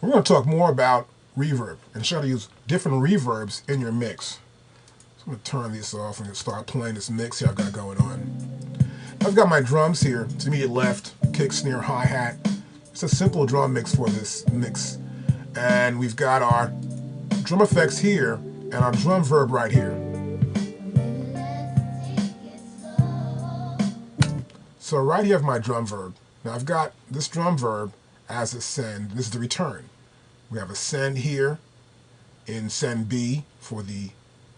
We're going to talk more about reverb and show how to use different reverbs in your mix. So I'm going to turn this off and start playing this mix here I've got going on. I've got my drums here to immediate left, kick, snare, hi-hat. It's a simple drum mix for this mix. And we've got our drum effects here and our drum verb right here. So right here I have my drum verb. Now I've got this drum verb as a send. This is the return. We have a send here in send B for the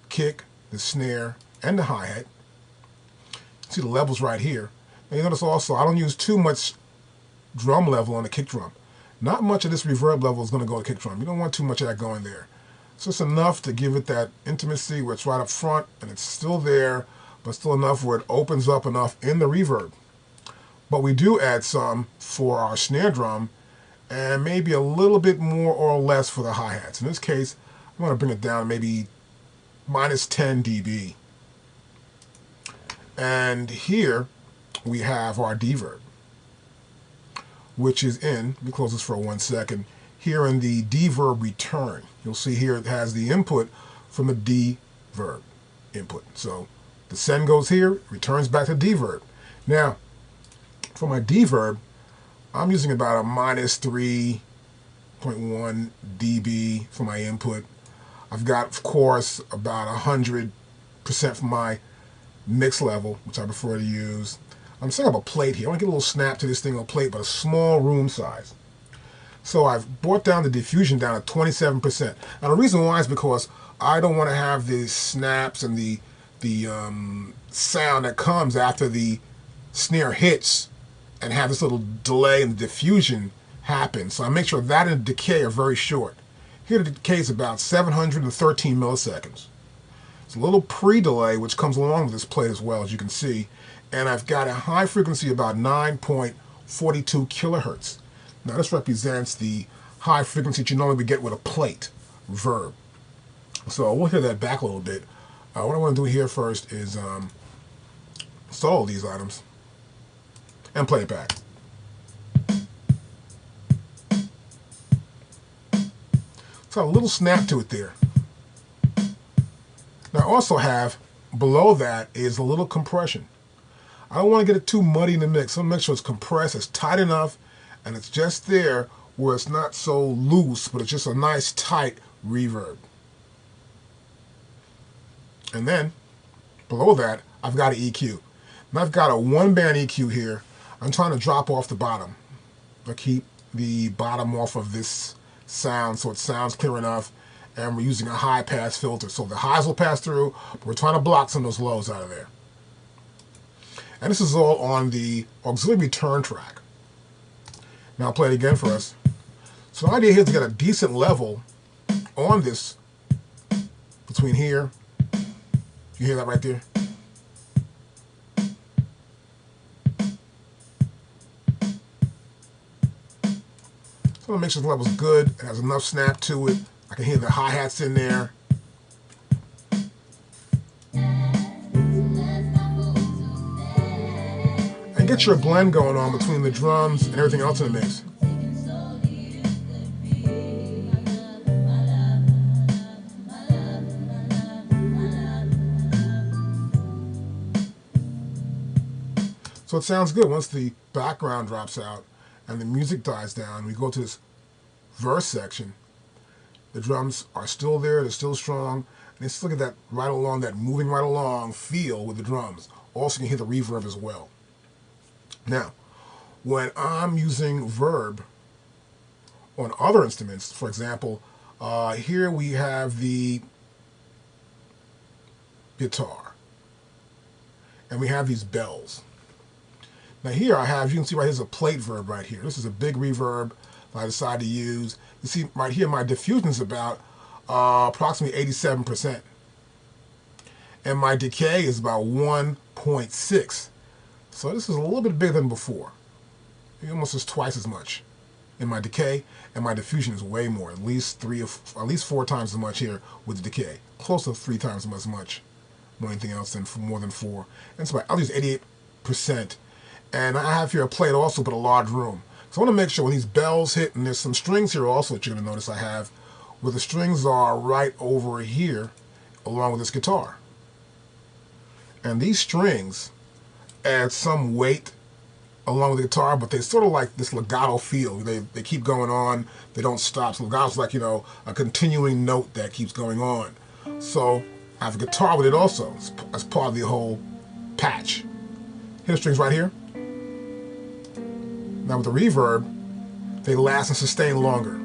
kick, the snare, and the hi-hat. See the levels right here. And you notice also I don't use too much drum level on the kick drum. Not much of this reverb level is going to go to kick drum. You don't want too much of that going there. So it's enough to give it that intimacy where it's right up front and it's still there, but still enough where it opens up enough in the reverb. But we do add some for our snare drum and maybe a little bit more or less for the hi-hats. In this case, I'm going to bring it down to maybe minus 10 dB. And here we have our deverb, which is in, let me close this for 1 second, here in the deverb return. You'll see here it has the input from the deverb input. So the send goes here, returns back to deverb. Now, for my deverb, I'm using about a minus 3.1 dB for my input. I've got, of course, about 100% for my mix level, which I prefer to use. I'm setting up a plate here. I want to get a little snap to this thing on a plate, but a small room size. So I've brought down the diffusion down to 27%. Now the reason why is because I don't want to have the snaps and the sound that comes after the snare hits and have this little delay in the diffusion happen. So I make sure that and the decay are very short. Here the decay is about 713 milliseconds. It's a little pre-delay which comes along with this plate as well, as you can see. And I've got a high frequency about 9.42 kilohertz. Now this represents the high frequency that you normally would get with a plate verb. So we'll hear that back a little bit. What I want to do here first is solo these items and play it back. So a little snap to it there. Now I also have below that is a little compression. I don't want to get it too muddy in the mix. I want to make sure it's compressed, it's tight enough, and it's just there where it's not so loose, but it's just a nice tight reverb. And then below that, I've got an EQ. And I've got a one-band EQ here. I'm trying to drop off the bottom. I keep the bottom off of this sound so it sounds clear enough, and we're using a high-pass filter. So the highs will pass through, but we're trying to block some of those lows out of there. And this is all on the auxiliary return track. Now I'll play it again for us. So the idea here is to get a decent level on this between here. You hear that right there? So to make sure the level's good, it has enough snap to it. I can hear the hi-hats in there. And get your blend going on between the drums and everything else in the mix. So it sounds good. Once the background drops out and the music dies down, we go to this verse section. The drums are still there, they're still strong, and let's look at that right along, that moving right along feel with the drums. Also you can hear the reverb as well. Now, when I'm using verb on other instruments, for example, here we have the guitar, and we have these bells. Now here I have, you can see right here's a plate verb right here. This is a big reverb that I decided to use. You see right here my diffusion is about approximately 87%. And my decay is about 1.6. So this is a little bit bigger than before. It almost is twice as much in my decay, and my diffusion is way more, at least 4 times as much here with the decay. Close to 3 times as much more anything else than more than 4. And so I'll use 88%. And I have here a plate also, but a large room. So I want to make sure when these bells hit, and there's some strings here also that you're going to notice I have, where the strings are right over here along with this guitar. And these strings add some weight along with the guitar, but they sort of like this legato feel. They keep going on, they don't stop. So legato's like, you know, a continuing note that keeps going on. So I have a guitar with it also as part of the whole patch. Hear the strings right here. Now with the reverb, they last and sustain longer.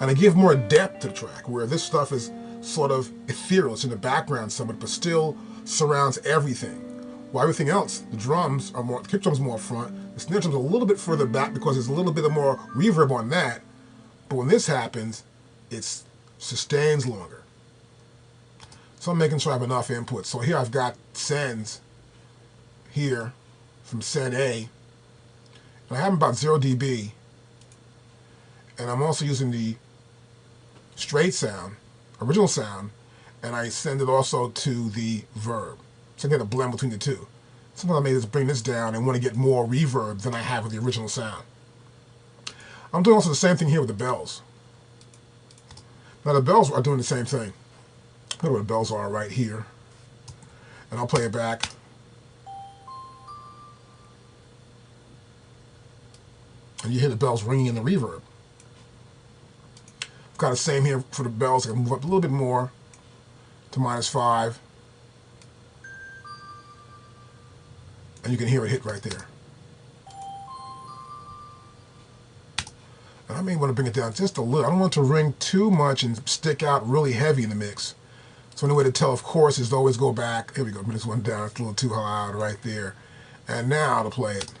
And they give more depth to the track, where this stuff is sort of ethereal. It's in the background somewhat, but still surrounds everything. While everything else, the drums are more, the kick drums more front, the snare drums a little bit further back because there's a little bit of more reverb on that. But when this happens, it sustains longer. So I'm making sure I have enough input. So here I've got sends here from send A. And I have about 0 dB. And I'm also using the straight sound, original sound, and I send it also to the verb. So I get a blend between the two. Sometimes I may just bring this down and want to get more reverb than I have with the original sound. I'm doing also the same thing here with the bells. Now the bells are doing the same thing. I know where the bells are right here. And I'll play it back. And you hear the bells ringing in the reverb. I've got the same here for the bells. I can move up a little bit more to -5. And you can hear it hit right there. And I may want to bring it down just a little. I don't want it to ring too much and stick out really heavy in the mix. So the only way to tell, of course, is to always go back. Here we go. Bring this one down. It's a little too loud right there. And now to play it.